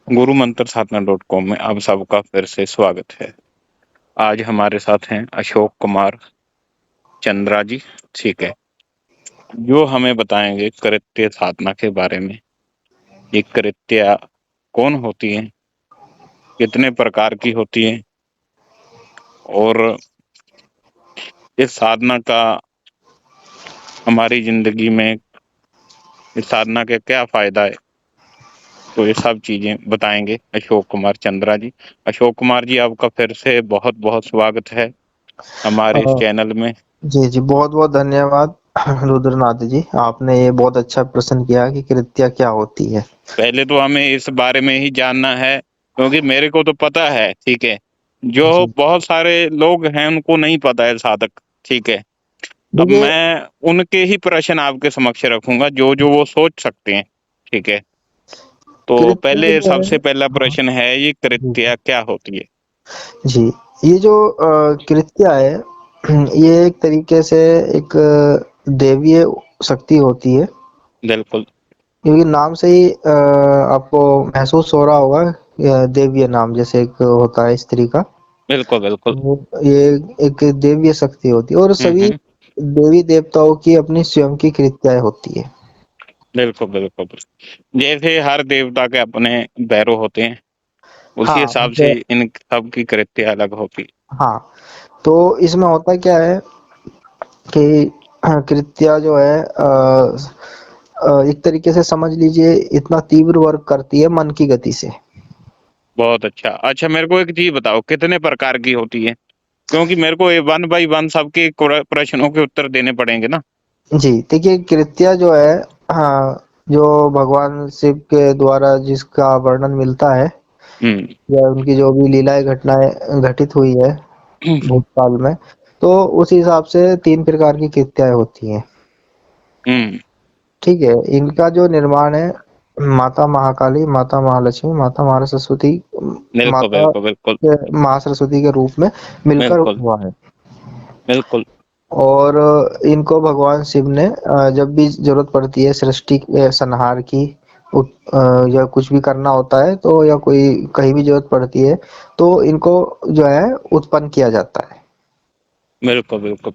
गुरु मंत्र साधना .com में आप सबका फिर से स्वागत है। आज हमारे साथ हैं अशोक कुमार चंद्रा जी, ठीक है, जो हमें बताएंगे कृत्य साधना के बारे में। ये कृत्य कौन होती है, कितने प्रकार की होती है, और इस साधना का हमारी जिंदगी में इस साधना के क्या फायदा है, तो ये सब चीजें बताएंगे अशोक कुमार चंद्रा जी। अशोक कुमार जी, आपका फिर से बहुत बहुत स्वागत है हमारे इस चैनल में। जी जी, बहुत बहुत धन्यवाद रुद्रनाथ जी। आपने ये बहुत अच्छा प्रश्न किया कि कृत्या क्या होती है। पहले तो हमें इस बारे में ही जानना है, क्योंकि मेरे को तो पता है, ठीक है, जो जी बहुत सारे लोग हैं उनको नहीं पता है साधक, ठीक है। अब देखिए, मैं उनके ही प्रश्न आपके समक्ष रखूंगा जो जो वो सोच सकते हैं, ठीक है। तो कृत्या पहले जो है, सबसे पहला हाँ, प्रश्न है, ये जी कृत्या क्या होती है? जी, ये जो कृत्या है, ये एक तरीके से एक दैवीय शक्ति होती है। बिल्कुल क्योंकि नाम से ही आपको महसूस हो रहा होगा, दैवीय नाम जैसे एक होता है स्त्री का। बिल्कुल बिल्कुल। वो ये एक दैवीय शक्ति होती है, और सभी हम्म। देवी देवताओं की अपनी स्वयं की कृत्याएं होती है। बिल्कुल बिल्कुल बिल्कुल। जैसे हर देवता के अपने भैरव होते हैं, उसी हाँ हिसाब से जैसे, इन सब की कृत्य अलग होती। हाँ, तो इसमें होता क्या है कि कृत्या जो है एक तरीके से समझ लीजिए इतना तीव्र वर्क करती है मन की गति से। बहुत अच्छा। अच्छा, मेरे को एक चीज बताओ, कितने प्रकार की होती है? क्योंकि मेरे को ये 1 बाय 1 सबके प्रश्नों के उत्तर देने पड़ेंगे ना। जी देखिए, कृत्या जो है, हाँ, जो भगवान शिव के द्वारा जिसका वर्णन मिलता है, हम्म। या उनकी जो भी लीलाएं घटनाएं घटित हुई है भूतकाल में, तो उस हिसाब से 3 प्रकार की कृत्याएं होती हैं। हम्म। ठीक है, इनका जो निर्माण है, माता महाकाली, माता महालक्ष्मी, माता महासरस्वती, बिल्कुल माता बिल्कुल बिल्कुल महासरस्वती के रूप में मिलकर बिल्कुल हुआ है। बिल्कुल। और इनको भगवान शिव ने जब भी जरूरत पड़ती है सृष्टि संहार की, या कुछ भी करना होता है, तो या कोई कहीं भी जरूरत पड़ती है, तो इनको जो है उत्पन्न किया जाता है। बिल्कुल बिल्कुल।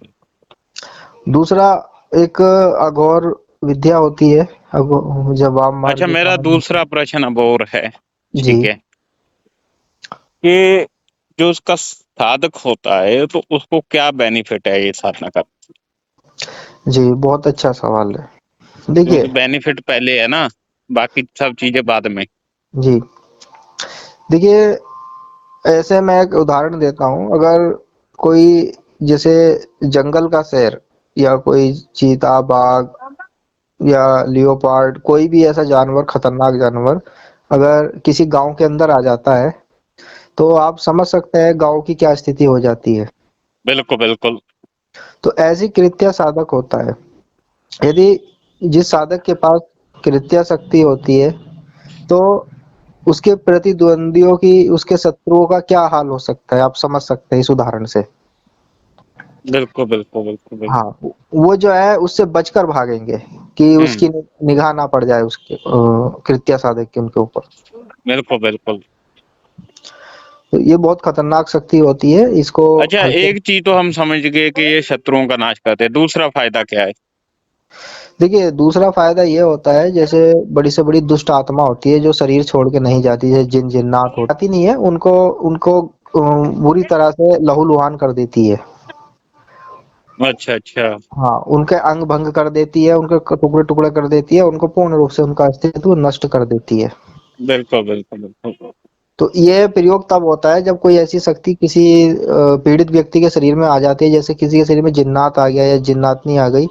दूसरा, एक अघोर विद्या होती है, जब आप मार अच्छा, के मेरा खाना। दूसरा प्रश्न अब और है, जी ठीक है, कि जो उसका साधक होता है तो उसको क्या बेनिफिट है ये साधना का? जी, बहुत अच्छा सवाल है। देखिए, क्योंकि बेनिफिट पहले है ना, बाकी सब चीजें बाद में। जी देखिए, ऐसे मैं एक उदाहरण देता हूँ। अगर कोई, जैसे जंगल का शेर, या कोई चीता, बाघ, या लियोपार्ड, कोई भी ऐसा जानवर, खतरनाक जानवर, अगर किसी गांव के अंदर आ जाता है, तो आप समझ सकते हैं गांव की क्या स्थिति हो जाती है। बिल्कुल बिल्कुल तो ऐसी कृत्या साधक होता है। यदि जिस साधक के पास कृत्या शक्ति होती है, तो उसके प्रतिद्वंदियों की, उसके शत्रुओं का क्या हाल हो सकता है, आप समझ सकते हैं इस उदाहरण से। बिल्कुल बिल्कुल बिल्कुल हाँ, बिल्कुल। वो जो है उससे बचकर भागेंगे कि हम्म। उसकी निगाह ना पड़ जाए उसके कृत्या साधक के उनके ऊपर। बिल्कुल बिल्कुल। तो ये बहुत खतरनाक शक्ति होती है, इसको अच्छा, हल्के। एक चीज तो हम समझ गए कि ये शत्रुओं का नाश करते हैं, दूसरा फायदा क्या है? देखिए, दूसरा फायदा ये होता है, जैसे बड़ी से बड़ी दुष्ट आत्मा होती है जो शरीर छोड़ के नहीं जाती, जैसे जिन जिन्नात होती नहीं है, उनको उनको बुरी तरह से लहूलुहान कर देती है। अच्छा अच्छा। हाँ, उनके अंग भंग कर देती है, उनके टुकड़े टुकड़े कर देती है, उनको पूर्ण रूप से उनका अस्तित्व नष्ट कर देती है। बिल्कुल बिल्कुल बिल्कुल। तो ये प्रयोग तब होता है जब कोई ऐसी शक्ति किसी पीड़ित व्यक्ति के शरीर में आ जाती है, जैसे किसी के शरीर में जिन्नात आ गया या जिन्नातनी आ गई,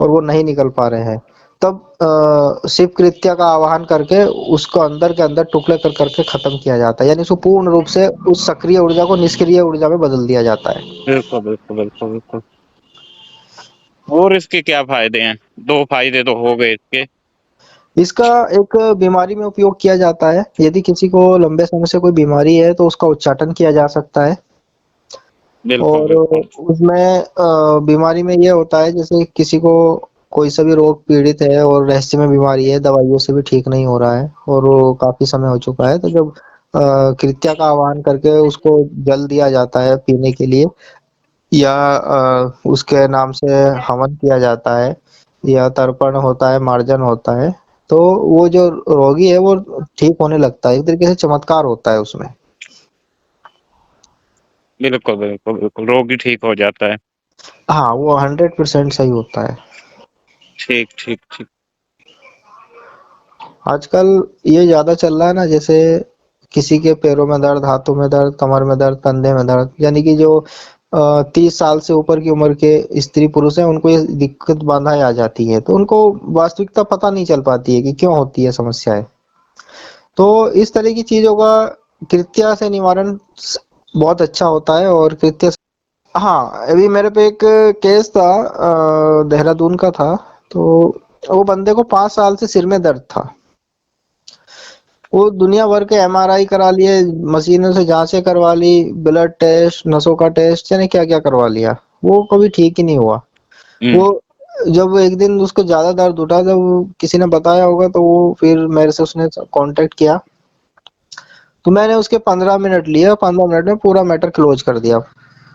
और वो नहीं निकल पा रहे हैं। तब शिव कृत्या का आवाहन करके उसको अंदर के अंदर टुकड़े कर करके खत्म किया जाता है, यानी उसको पूर्ण रूप से उस सक्रिय ऊर्जा को निष्क्रिय ऊर्जा में बदल दिया जाता है। बिल्कुल बिल्कुल बिल्कुल बिल्कुल। और इसके क्या फायदे हैं? 2 फायदे तो हो गए इसके। इसका एक बीमारी में उपयोग किया जाता है। यदि किसी को लंबे समय से कोई बीमारी है, तो उसका उच्चाटन किया जा सकता है। बिल्कुल और बिल्कुल। उसमें बीमारी में ये होता है, जैसे किसी को कोई सा भी रोग पीड़ित है और रहस्यमय बीमारी है, दवाइयों से भी ठीक नहीं हो रहा है और वो काफी समय हो चुका है, तो जब कृत्या का आह्वान करके उसको जल दिया जाता है पीने के लिए, या उसके नाम से हवन किया जाता है, या तर्पण होता है, मार्जन होता है, तो वो जो रोगी है वो ठीक होने लगता है। एक तरीके से चमत्कार होता है उसमें। बिल्कुल बिल्कुल बिल्कुल, रोगी ठीक हो जाता है। हाँ, वो 100% सही होता है। ठीक ठीक ठीक। आजकल ये ज्यादा चल रहा है ना, जैसे किसी के पैरों में दर्द, हाथों में दर्द, कमर में दर्द, कंधे में दर्द, यानी कि जो 30 साल से ऊपर की उम्र के स्त्री पुरुष हैं, उनको ये दिक्कत बाधाएं आ जाती है, तो उनको वास्तविकता पता नहीं चल पाती है कि क्यों होती है समस्याएं। तो इस तरह की चीजों का कृत्या से निवारण बहुत अच्छा होता है। और कृत्य, हाँ, अभी मेरे पे एक केस था, देहरादून का था। तो वो बंदे को 5 साल से सिर में दर्द था। वो दुनिया भर के एमआरआई करा लिए, मशीनों से जांचें करवा ली, ब्लड टेस्ट, नसों का टेस्ट, यानी क्या क्या करवा लिया, वो कभी ठीक ही नहीं हुआ। वो हम्म। जब एक दिन उसको ज्यादा दर्द उठा, जब किसी ने बताया होगा, तो वो फिर मेरे से उसने कांटेक्ट किया, तो मैंने उसके 15 मिनट लिए, 15 मिनट में पूरा मैटर क्लोज कर दिया,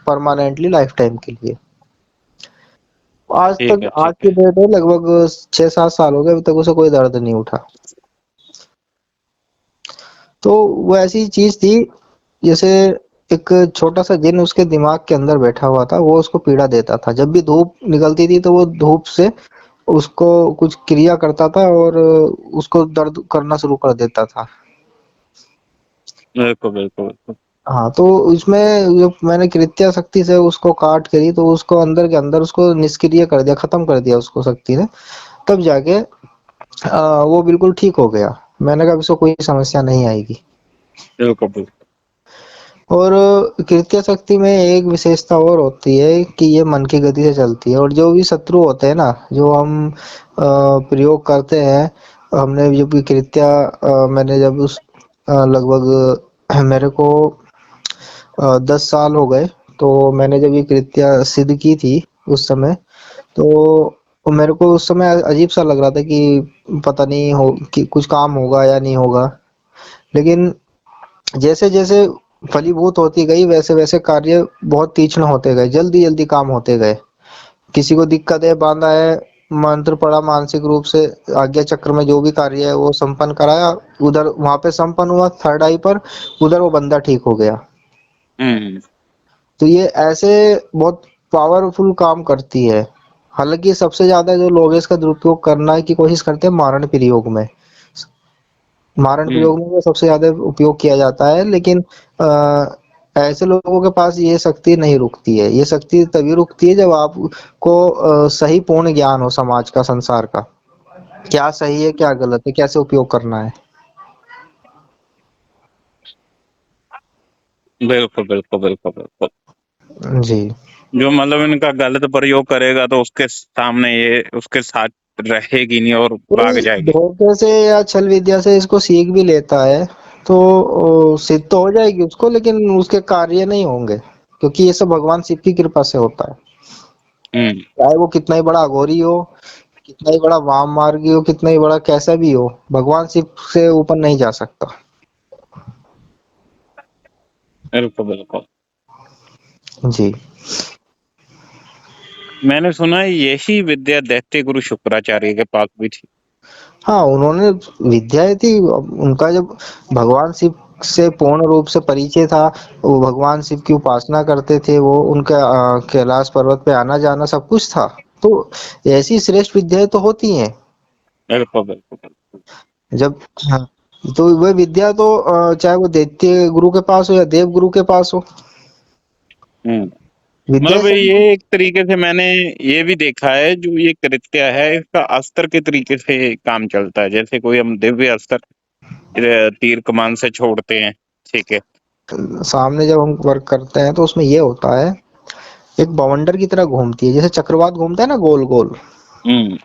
परमानेंटली, लाइफ टाइम के लिए। आज ठीक तक, है आज ठीक की है। डेट है, लगभग 6-7 साल हो गए, अभी तक उसे कोई दर्द नहीं उठा। तो वो ऐसी चीज थी, जैसे एक छोटा सा जिन उसके दिमाग के अंदर बैठा हुआ था, वो उसको पीड़ा देता था। जब भी धूप निकलती थी तो वो धूप से उसको कुछ क्रिया करता था और उसको दर्द करना शुरू कर देता था। बिल्कुल बिल्कुल बिल्कुल। हाँ, तो इसमें जो मैंने कृत्या शक्ति से उसको काट करी, तो उसको अंदर के अंदर उसको निष्क्रिय कर दिया, खत्म कर दिया उसको शक्ति ने, तब जाके वो बिल्कुल ठीक हो गया। मैंने कहा इसको कोई समस्या नहीं आएगी। बिल्कुल बिल्कुल। और कृत्य शक्ति में एक विशेषता और होती है कि ये मन की गति से चलती है, और जो भी शत्रु होते हैं ना, जो हम प्रयोग करते हैं, हमने जब भी कृत्या, मैंने जब उस लगभग मेरे को 10 साल हो गए, तो मैंने जब ये कृत्या सिद्ध की थी उस समय, तो मेरे को उस समय अजीब सा लग रहा था कि पता नहीं हो कि कुछ काम होगा या नहीं होगा। लेकिन जैसे जैसे फलीभूत होती गई, वैसे वैसे कार्य बहुत तीक्ष्ण होते गए, जल्दी जल्दी काम होते गए। किसी को दिक्कत है, बांधा है, मंत्र पड़ा, मानसिक रूप से आज्ञा चक्र में जो भी कार्य है वो संपन्न कराया, उधर वहां पे संपन्न हुआ, थर्ड आई पर उधर वो बंदा ठीक हो गया। हम्म। तो ये ऐसे बहुत पावरफुल काम करती है। हालांकि सबसे ज्यादा जो लोग इसका दुरुपयोग करना की कोशिश करते हैं, मारण प्रयोग में, मारण हम्म। प्रयोग में वो सबसे ज्यादा उपयोग किया जाता है। लेकिन ऐसे लोगों के पास ये शक्ति नहीं रुकती है। ये शक्ति तभी रुकती है जब आपको सही पूर्ण ज्ञान हो समाज का, संसार का, क्या सही है क्या गलत है, कैसे उपयोग करना है। बिल्कुल बिल्कुल बिल्कुल बिल्कुल। जी। जो मतलब इनका गलत प्रयोग करेगा तो उसके सामने ये उसके साथ रहेगी नहीं और भाग कोई जाएगी। धोखे से या छल विद्या से इसको सीख भी लेता है, तो सिद्ध तो हो जाएगी उसको, लेकिन उसके कार्य नहीं होंगे, क्योंकि ये सब भगवान शिव की कृपा से होता है। हम्म। चाहे वो कितना ही बड़ा अघोरी हो, कितना ही बड़ा वाम मार्गी हो, कितना ही बड़ा कैसा भी हो, भगवान शिव से ऊपर नहीं जा सकता। बिल्कुल बिल्कुल। जी। मैंने सुना है यही विद्या दैत्य गुरु शुक्राचार्य के पास भी थी। हाँ, उन्होंने विद्याएं थी, उनका जब भगवान शिव से पूर्ण रूप से परिचय था, वो भगवान शिव की उपासना करते थे, वो उनका कैलाश पर्वत पे आना जाना सब कुछ था। तो ऐसी श्रेष्ठ विद्याएं तो होती हैं। बिल्कुल बिल्कुल बिल्कुल। जब, हाँ, तो वह विद्या तो चाहे वो दैत्य गुरु के पास हो या देव गुरु के पास हो, हम्म। विद्या मतलब सभी। ये एक तरीके से मैंने ये भी देखा है, जो ये कृत्य है इसका अस्त्र के तरीके से काम चलता है। जैसे कोई हम दिव्य अस्त्र तीर कमान से छोड़ते हैं, ठीक है। सामने जब हम वर्क करते हैं तो उसमें ये होता है, एक बवंडर की तरह घूमती है, जैसे चक्रवात घूमता है ना, गोल गोल। हम्म।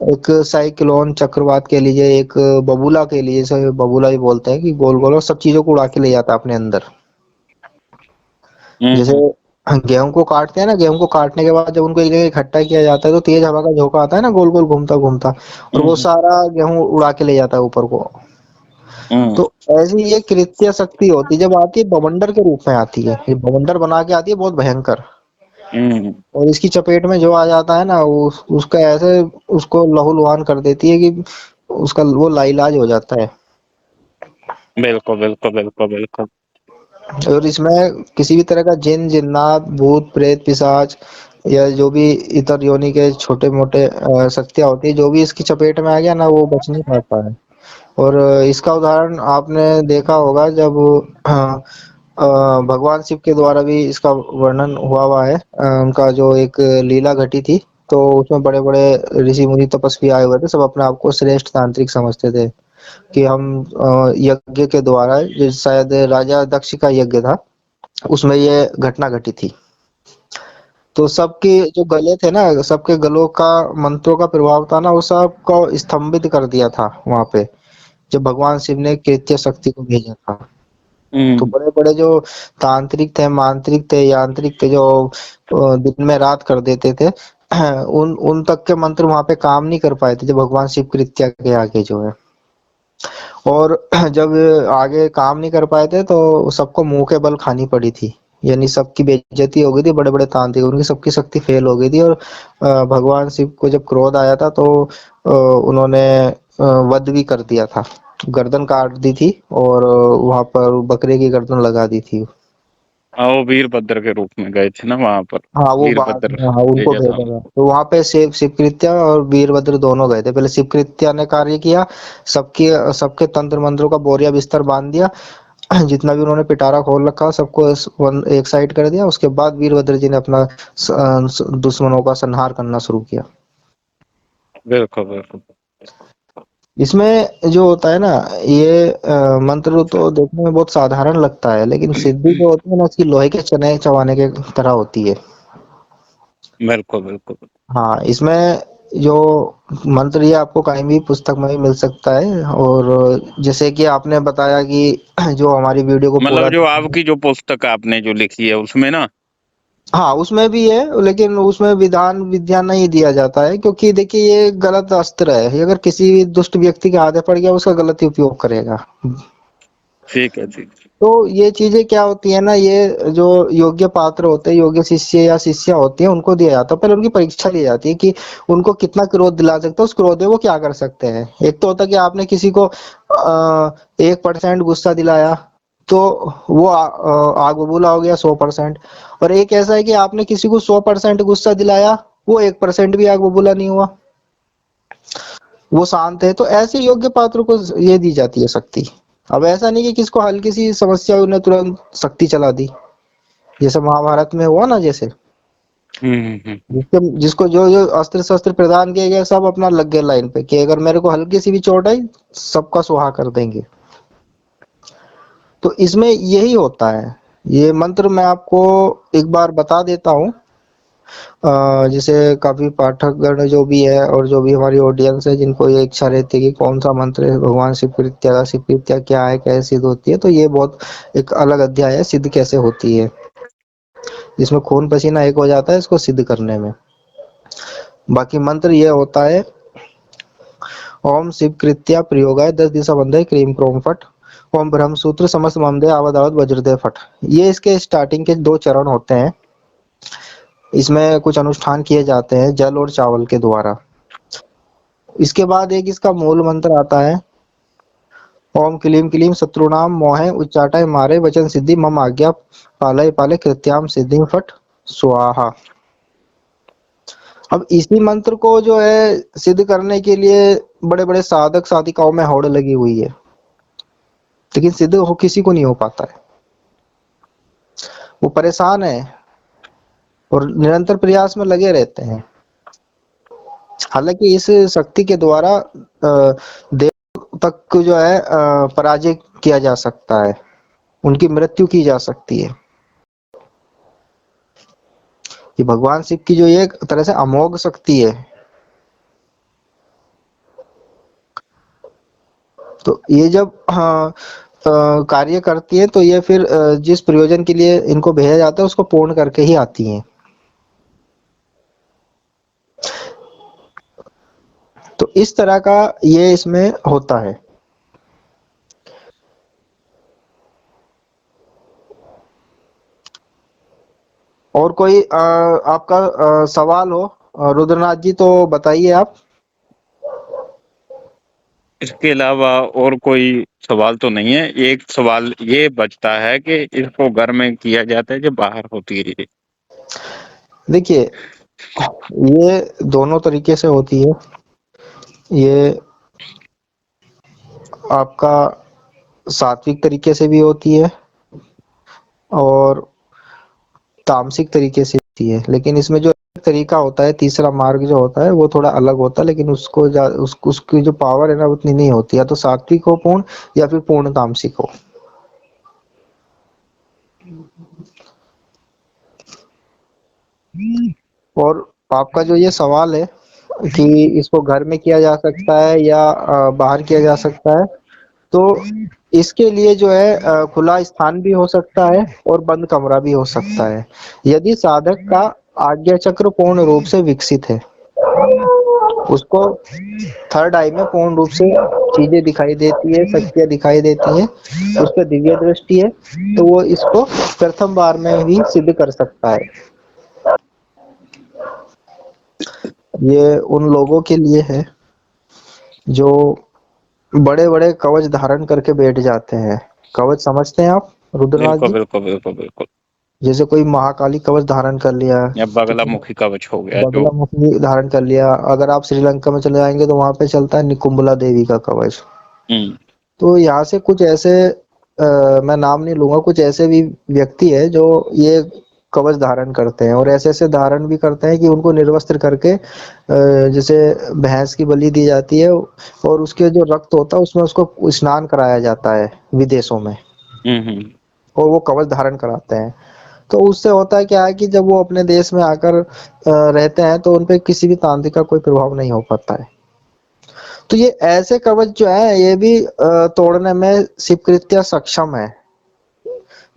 एक साइक्लोन चक्रवात कह लीजिए, एक बबूला कह लीजिए, जैसे बबूला भी बोलते हैं, कि गोल गोल और सब चीजों को उड़ा के ले जाता है अपने अंदर। जैसे हम्म। गेहूं को काटते हैं ना, गेहूं को काटने के बाद जब उनको एक जगह इकट्ठा किया जाता है तो तेज हवा का झोंका आता है ना, गोल गोल घूमता घूमता, और वो हम्म सारा गेहूं उड़ा के ले जाता है ऊपर को। हम्म तो ऐसी ये कृत्य शक्ति होती है, जब आती है बवंडर के रूप में आती है, ये बवंडर बना के आती है बहुत भयंकर। हम्म, और इसकी चपेट में जो आ जाता है ना, वो उसका ऐसे उसको लहूलुहान कर देती है कि उसका वो लाइलाज हो जाता है। बिल्कुल बिल्कुल बिल्कुल बिल्कुल। और इसमें किसी भी तरह का जिन जिन्नात भूत प्रेत पिशाच या जो भी इतर योनि के छोटे मोटे शक्तियां होती है, जो भी इसकी चपेट में आ गया ना, वो बच नहीं पाता है। और इसका उदाहरण आपने देखा होगा जब भगवान शिव के द्वारा भी इसका वर्णन हुआ है। उनका जो एक लीला घटी थी, तो उसमें बड़े बड़े ऋषि मुनि तपस्वी आए हुए थे, सब अपने आप को श्रेष्ठ तांत्रिक समझते थे कि हम यज्ञ के द्वारा, जो शायद राजा दक्ष का यज्ञ था, उसमें ये घटना घटी थी। तो सबके जो गले थे ना, सबके गलों का मंत्रों का प्रभाव था ना, वो सबको स्तंभित कर दिया था वहां पे, जब भगवान शिव ने कृत्य शक्ति को भेजा था। तो हम्म, बड़े बड़े जो तांत्रिक थे, मांत्रिक थे, यांत्रिक थे, जो दिन में रात कर देते थे, उन उन तक के मंत्र वहां पे काम नहीं कर पाए थे, जब भगवान शिव कृत्या के आगे जो है। और जब आगे काम नहीं कर पाए थे तो सबको मुंह के बल खानी पड़ी थी, यानी सबकी बेइज्जती हो गई थी, बड़े बड़े तांत्रिक, उनकी सबकी शक्ति फेल हो गई थी। और भगवान शिव को जब क्रोध आया था तो उन्होंने वध भी कर दिया था, गर्दन काट दी थी, और वहां पर बकरे की गर्दन लगा दी थी। हाँ वो वीरभद्र के रूप में गए थे ना वहां पर। हाँ वो बाद वीरभद्र में, हाँ उनको भेजा था भेजा था, उनको। तो वहां पे शिवकृत्या और वीरभद्र दोनों गए थे। पहले शिवकृत्या ने कार्य किया, सबके सबके तंत्र मंत्रों का बोरिया बिस्तर बांध दिया, जितना भी उन्होंने पिटारा खोल रखा सबको एक साइड कर दिया। उसके बाद वीरभद्र जी ने अपना दुश्मनों का संहार करना शुरू किया। बिल्कुल बिल्कुल। इसमें जो होता है ना, ये मंत्र तो देखने में बहुत साधारण लगता है, लेकिन सिद्धि जो होती है ना, उसकी लोहे के चने चबाने के तरह होती है। बिल्कुल बिल्कुल। हाँ, इसमें जो मंत्र ये आपको कहीं भी पुस्तक में भी मिल सकता है। और जैसे कि आपने बताया कि जो हमारी वीडियो को मतलब पूरा जो देखा, आपकी जो पुस्तक आपने जो लिखी है उसमें ना। हाँ उसमें भी है, लेकिन उसमें विधान विद्या नहीं दिया जाता है, क्योंकि देखिए ये गलत अस्त्र है, ये अगर किसी भी दुष्ट व्यक्ति के हाथ पड़ गया, उसका गलत ही उपयोग करेगा। ठीक है ठीक है। तो ये चीजें क्या होती है ना, ये जो योग्य पात्र होते हैं, योग्य शिष्य या शिष्या होती है, उनको दिया जाता है। पहले उनकी परीक्षा ली जाती है कि उनको कितना क्रोध दिला सकते हैं, उस क्रोध में वो क्या कर सकते हैं। एक तो होता है कि आपने किसी को 1% गुस्सा दिलाया, तो वो आग बबूला हो गया 100%। और एक ऐसा है कि आपने किसी को 100% गुस्सा दिलाया, वो 1% भी आग बबूला नहीं हुआ, वो शांत है। तो ऐसे योग्य पात्र को ये दी जाती है शक्ति। अब ऐसा नहीं कि किसको हल्की सी समस्या हुई, उन्हें तुरंत शक्ति चला दी, जैसे महाभारत में हुआ ना, जैसे हम्म। जिसको जो जो अस्त्र शस्त्र प्रदान किए गए, सब अपना लग गए लाइन पे कि अगर मेरे को हल्की सी भी चोट आई, सबका सुहा कर देंगे। तो इसमें यही होता है। ये मंत्र मैं आपको एक बार बता देता हूँ, जैसे काफी पाठकगण जो भी है और जो भी हमारी ऑडियंस है, जिनको ये इच्छा रहती है कि कौन सा मंत्र है भगवान शिव कृत्या का, शिव कृत्या क्या है, कैसे सिद्ध होती है, तो ये बहुत एक अलग अध्याय है, सिद्ध कैसे होती है, जिसमें खून पसीना एक हो जाता है इसको सिद्ध करने में। बाकी मंत्र ये होता है, ओम शिव कृत्या प्रयोगाय 10 दिशा बंधे क्रीम क्रोम फट, ओम ब्रह्म सूत्र समस्त ममदे आवद आवद वज्रदय फट। ये इसके स्टार्टिंग के 2 चरण होते हैं। इसमें कुछ अनुष्ठान किए जाते हैं जल और चावल के द्वारा। इसके बाद एक इसका मूल मंत्र आता है, ओम क्लीम क्लीम शत्रुनाम मोहे उच्चाटाय मारे वचन सिद्धि मम आज्ञा पालय पाले कृत्याम सिद्धि फट स्वाहा। अब इसी मंत्र को जो है सिद्ध करने के लिए बड़े बड़े साधक साधिकाओं में होड़ लगी हुई है, लेकिन सिद्ध हो किसी को नहीं हो पाता है। वो परेशान है और निरंतर प्रयास में लगे रहते हैं। हालांकि इस शक्ति के द्वारा देव तक जो है पराजय किया जा सकता है, उनकी मृत्यु की जा सकती है। ये भगवान शिव की जो ये एक तरह से अमोघ शक्ति है। तो ये जब कार्य करती हैं तो ये फिर जिस प्रयोजन के लिए इनको भेजा जाता है उसको पूर्ण करके ही आती हैं। तो इस तरह का ये इसमें होता है। और कोई आपका सवाल हो रुद्रनाथ जी तो बताइए आप। इसके अलावा और कोई सवाल तो नहीं है। एक सवाल ये बचता है कि इसको घर में किया जाता है कि बाहर होती है ये? देखिए, ये दोनों तरीके से होती है। ये आपका सात्विक तरीके से भी होती है और तामसिक तरीके से होती है, लेकिन इसमें जो तरीका होता है, तीसरा मार्ग जो होता है वो थोड़ा अलग होता है, लेकिन उसकी जो पावर है ना उतनी नहीं होती। या तो सात्विक हो पूर्ण या फिर पूर्ण तामसिक हो। और आपका जो ये सवाल है कि इसको घर में किया जा सकता है या बाहर किया जा सकता है, तो इसके लिए जो है खुला स्थान भी हो सकता है और बंद कमरा भी हो सकता है, यदि साधक का आज्ञा चक्र पूर्ण रूप से विकसित है। उसको थर्ड आई में पूर्ण रूप से चीजें दिखाई देती है, शक्तियां दिखाई देती हैं, उसका दिव्य दृष्टि है, तो वो इसको प्रथम बार में ही सिद्ध कर सकता है। ये उन लोगों के लिए है जो बड़े बड़े कवच धारण करके बैठ जाते हैं। कवच समझते हैं आप रुद्रनाथ बिल्कुल जी? बिल्कुल बिल्कुल बिल्कुल। जैसे कोई महाकाली कवच धारण कर लिया, या ठीक है, बगलामुखी कवच हो गया जो। बगला मुखी धारण कर लिया। अगर आप श्रीलंका में चले जाएंगे तो वहां पे चलता है निकुंबला देवी का कवच। हम्म। तो यहाँ से कुछ ऐसे मैं नाम नहीं लूंगा, कुछ ऐसे भी व्यक्ति है जो ये कवच धारण करते हैं और ऐसे ऐसे धारण भी करते हैं कि उनको निर्वस्त्र करके जैसे भैंस की बलि दी जाती है और उसके जो रक्त होता है उसमें उसको स्नान कराया जाता है विदेशों में, हम्म। और वो कवच धारण कराते हैं। तो उससे होता है क्या है कि जब वो अपने देश में आकर रहते हैं तो उनपे किसी भी तांत्रिक का कोई प्रभाव नहीं हो पाता है। तो ये ऐसे कवच जो है ये भी तोड़ने में शिवकृत्या सक्षम है।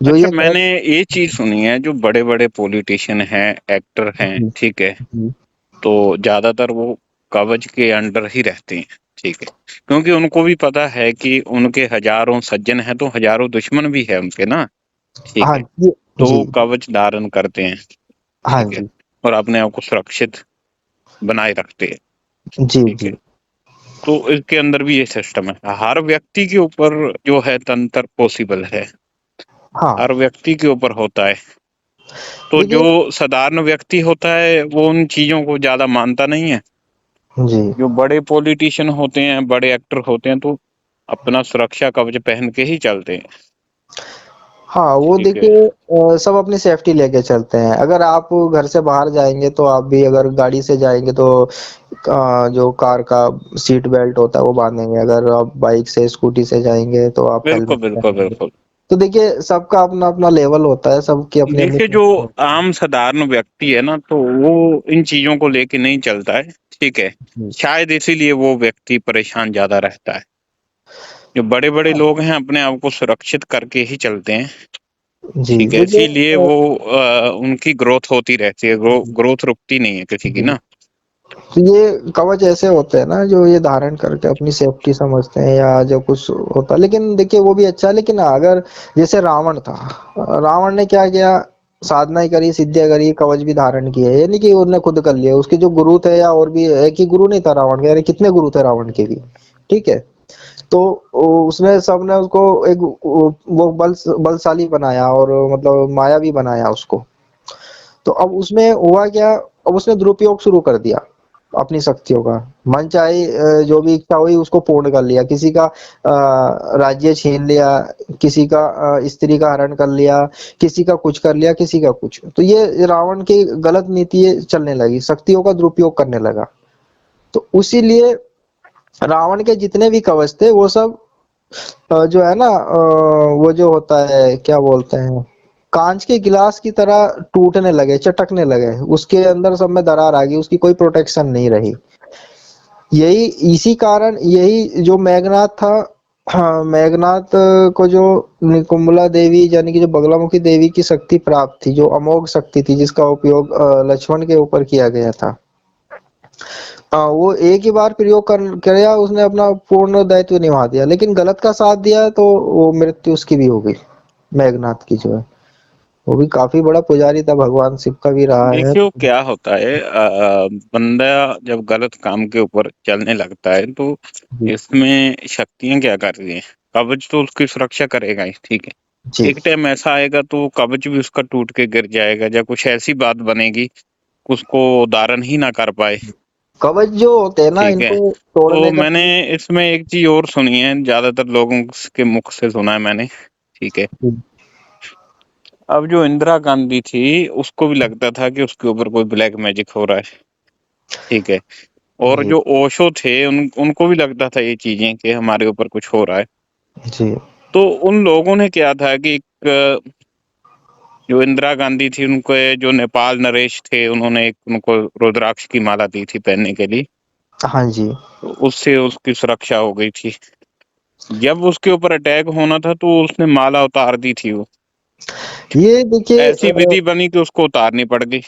जो अच्छा, ये मैंने ये चीज सुनी है, जो बड़े बड़े पॉलिटिशियन हैं, एक्टर हैं, जी, ठीक है, जी, तो ज्यादातर वो कवच के अंडर ही रहते हैं, ठीक है, क्योंकि उनको भी पता है कि उनके हजारों सज्जन हैं तो हजारों दुश्मन भी है उनके ना, ठीक हाँ है, जी, तो जी, वो कवच धारण करते हैं, हाँ ठीक है, जी, और अपने आप को सुरक्षित बनाए रखते हैं, जी, ठीक है। जी, तो इसके अंदर भी ये सिस्टम है, हर व्यक्ति के ऊपर जो है तंत्र पॉसिबल है, हाँ। हर व्यक्ति के ऊपर होता है। तो जो देखिए, साधारण व्यक्ति होता है वो उन चीजों को ज्यादा मानता नहीं है। जी, जो बड़े पॉलिटिशियन होते हैं, बड़े एक्टर होते हैं, तो अपना सुरक्षा कवच पहन के ही चलते हैं, हाँ, वो ठीक है। देखिए सब अपनी सेफ्टी लेके चलते हैं। अगर आप घर से बाहर जाएंगे तो आप भी अगर गाड़ी से जाएंगे तो जो कार का सीट बेल्ट होता है वो बांधेंगे। अगर आप बाइक से स्कूटी से जाएंगे तो आप बिल्कुल हेलमेट बिल्कुल पहनेंगे। बिल्कुल। तो देखिए सबका अपना अपना लेवल होता है, सबकी अपनी अपनी देखिए, जो सेफ्टी होती आम साधारण व्यक्ति है ना, तो वो इन चीजों को लेके नहीं चलता है, ठीक है, है। शायद इसीलिए वो व्यक्ति परेशान ज्यादा रहता है। जो बड़े बड़े हाँ, लोग हैं अपने आप को सुरक्षित करके ही चलते हैं, जी, ठीक है, देखिए इसीलिए वो उनकी ग्रोथ होती रहती है, ग्रोथ रुकती नहीं है किसी की जी, ना। तो ये कवच ऐसे होते हैं ना जो ये धारण करके अपनी सेफ्टी समझते हैं या जो कुछ होता है। लेकिन देखिए वो भी अच्छा है, लेकिन अगर जैसे रावण था, रावण ने क्या किया, साधना ही करी, सिद्धियां करी, कवच भी धारण किए, ये नहीं कि उसने खुद कर लिया। उसके जो गुरु थे, या और भी एक ही गुरु नहीं था रावण के, यानी कितने गुरु थे रावण के भी, ठीक है। तो उसने सबने उसको एक वो बलशाली बनाया और मतलब माया भी बनाया उसको। तो अब उसमें हुआ क्या, अब उसने दुरुपयोग शुरू कर दिया अपनी शक्तियों का। मन चाहे जो भी इच्छा हुई उसको पूर्ण कर लिया, किसी का राज्य छीन लिया, किसी का स्त्री का हरण कर लिया, किसी का कुछ कर लिया, किसी का कुछ। तो ये रावण की गलत नीति चलने लगी, शक्तियों का दुरुपयोग करने लगा। तो उसीलिए रावण के जितने भी कवच थे वो सब जो है ना वो जो होता है क्या बोलते हैं, कांच के गिलास की तरह टूटने लगे, चटकने लगे, उसके अंदर सब में दरार आ गई, उसकी कोई प्रोटेक्शन नहीं रही। यही इसी कारण यही जो मेघनाथ था हाँ, मेघनाथ को जो निकुंभला देवी यानी कि जो बगलामुखी देवी की शक्ति प्राप्त थी, जो अमोघ शक्ति थी जिसका उपयोग लक्ष्मण के ऊपर किया गया था। वो एक ही बार प्रयोग कर किया, उसने अपना पूर्ण दायित्व निभा दिया, लेकिन गलत का साथ दिया तो वो मृत्यु उसकी भी हो गई। मेघनाथ की जो है, वो भी काफी बड़ा पुजारी था, भगवान शिव का भी रहा है। देखियो क्या होता है, बंदा जब गलत काम के ऊपर चलने लगता है तो जी, इसमें शक्तियां क्या कर रही हैं। कवच तो उसकी सुरक्षा करेगा ही, ठीक है। जी। एक टाइम ऐसा आएगा तो कवच भी उसका टूट के गिर जाएगा, या कुछ ऐसी बात बनेगी उसको धारण ही ना कर पाए, कवच जो होते हैं ना, ठीक है। इनको तो तोड़ने का मैंने इसमें एक चीज और सुनी है, ज्यादातर लोगों के मुख से सुना है मैंने, ठीक है। अब जो इंदिरा गांधी थी उसको भी लगता था कि उसके ऊपर कोई ब्लैक मैजिक हो रहा है, ठीक है। और जी, जो ओशो थे उनको भी लगता था ये चीजें कि हमारे ऊपर कुछ हो रहा है। जी, तो उन लोगों ने क्या था कि जो इंदिरा गांधी थी उनको, जो नेपाल नरेश थे, उन्होंने एक उनको रुद्राक्ष की माला दी थी पहनने के लिए, हाँ जी। तो उससे उसकी सुरक्षा हो गई थी। जब उसके ऊपर अटैक होना था तो उसने माला उतार दी थी, वो ये देखिए ऐसी विधि बनी कि उसको उतारनी पड़ गई।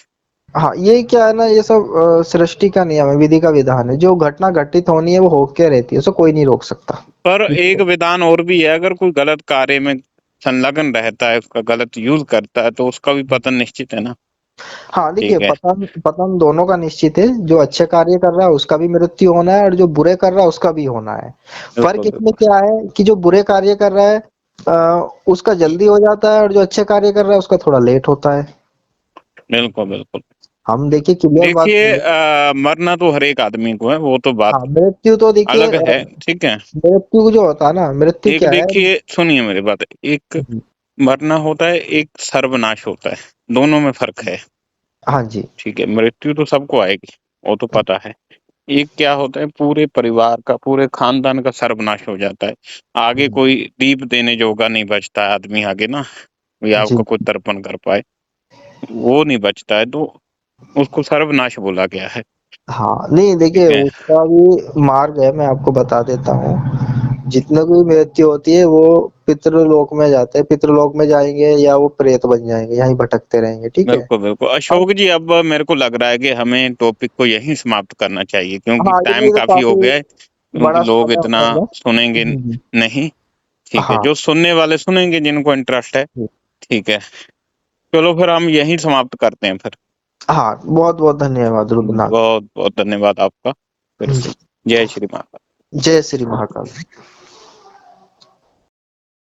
हाँ, ये क्या है ना, ये सब सृष्टि का नियम है, विधि का विधान है। जो घटना घटित होनी है वो होके रहती है, उसे कोई नहीं रोक सकता। पर एक विधान और भी है, अगर कोई गलत कार्य में संलग्न रहता है, उसका गलत यूज करता है, तो उसका भी पतन निश्चित है ना, हाँ, देखिए ठीक है। पतन पतन दोनों का निश्चित है। जो अच्छे कार्य कर रहा है उसका भी मृत्यु होना है, और जो बुरे कर रहा है उसका भी होना है। फर्क बिल्कुल इसमें बिल्कुल। क्या है कि जो बुरे कार्य कर रहा है उसका जल्दी हो जाता है, और जो अच्छे कार्य कर रहा है उसका थोड़ा लेट होता है। बिल्कुल बिल्कुल। हम देखिए क्लियर बात देखिए, करें। मरना तो हर एक आदमी को है, वो तो बात हाँ, मृत्यु तो देखिए अलग है, ठीक है। मृत्यु जो होता है ना, मृत्यु एक क्या है? देखिए, सुनिए मेरी बात, एक मरना होता है, एक सर्वनाश होता है, दोनों में फर्क है, हाँ जी, ठीक है। मृत्यु तो सबको आएगी, वो तो पता है। एक क्या होता है, पूरे परिवार का, पूरे खानदान का सर्वनाश हो जाता है। आगे कोई दीप देने जोगा नहीं बचता है आदमी आगे ना, या जी। आपका कोई तर्पण कर पाए, वो नहीं बचता है, तो उसको सर्वनाश बोला गया है, हाँ, नहीं ठीक देखिए है। उसका भी मार्ग है, मैं आपको बता देता हूँ। जितने भी मृत्यु होती है वो पितृलोक में जाते हैं, पितृलोक में जाएंगे या वो प्रेत बन जाएंगे, यहीं भटकते रहेंगे, ठीक है। बिल्कुल बिल्कुल अब अशोक जी, अब मेरे को लग रहा है कि हमें टॉपिक को यहीं समाप्त करना चाहिए, क्योंकि हाँ, टाइम ये तो काफी हो काफी गया है, क्योंकि बड़ा लोग समय इतना हो गया। सुनेंगे नहीं, ठीक है। हाँ, जो सुनने वाले सुनेंगे, जिनको इंटरेस्ट है, ठीक है। चलो फिर हम यहीं समाप्त करते हैं फिर। हाँ, बहुत बहुत धन्यवाद रुद्रनाथ। बहुत बहुत धन्यवाद आपका, फिर से जय श्री महाकाल। जय श्री महाकाल।